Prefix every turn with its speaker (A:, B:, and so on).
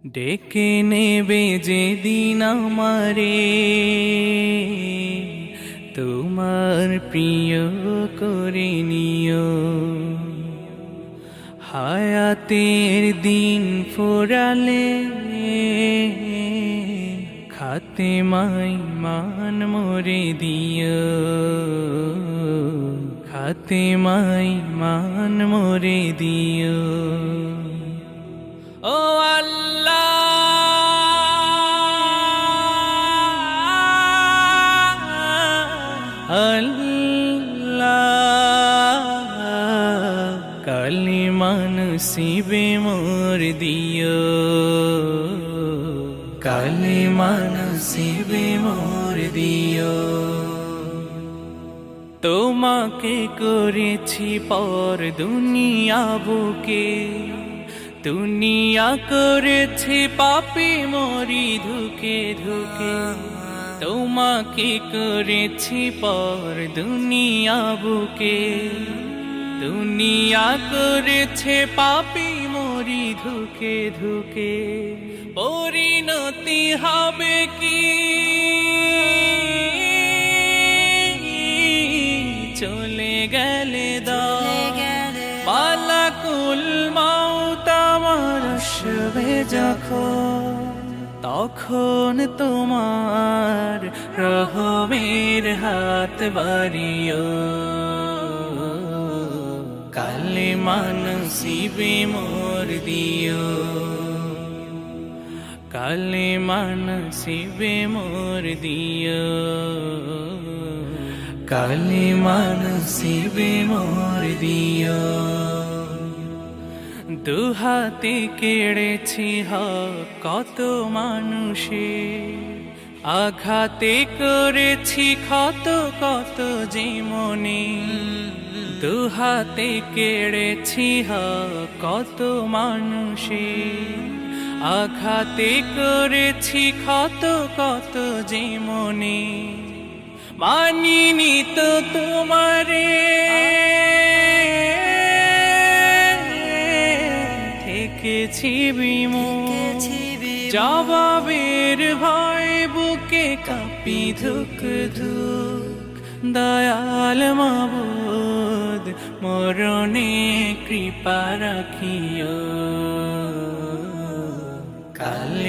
A: ডেকে নেবে যেদিন আমারে তোমার প্রিয় করে নিও, হায়াতের দিন ফোরালে খাতেমাই মান মোরে দিও, খাতেমাই মান মোরে দিও। ও আল্লাহ, কালিমা নসিবে মোর দিও, কালিমা নসিবে মোর দিও। তোমাকে করেছি পর দুনিয়া বুকে, দুনিয়া করেছি পাপী মরি ধুকে ধুকে। তোমাকে করেছি পর দুনিয়া বুকে, দুনিয়া করেছে পাপী মরি ধুকে ধুকে। পরিণতি হবে কি চলে গেলে মালাকুল মাউত আমার আসবে যখন, তখন তোমার রহমের হাত বাড়িও, কালিমা নসিবে মোর দিও, কালিমা নসিবে মোর দিও, কালিমা নসিবে মোর দিও। দুহাতে কেড়েছি হক কত মানুষে, আঘাতে করেছি ক্ষত কত জীবনে। দুহাতে কেড়েছি হক কত মানুষে, আঘাতে করেছি ক্ষত কত জীবনে। মানিনি তো তোমারে, থেকেছি বিমুখ, জবাবের ভয় বুকে কাঁপি ধুক ধুক। দয়াল মাবুদ মরণে কৃপা রাখিও, কালে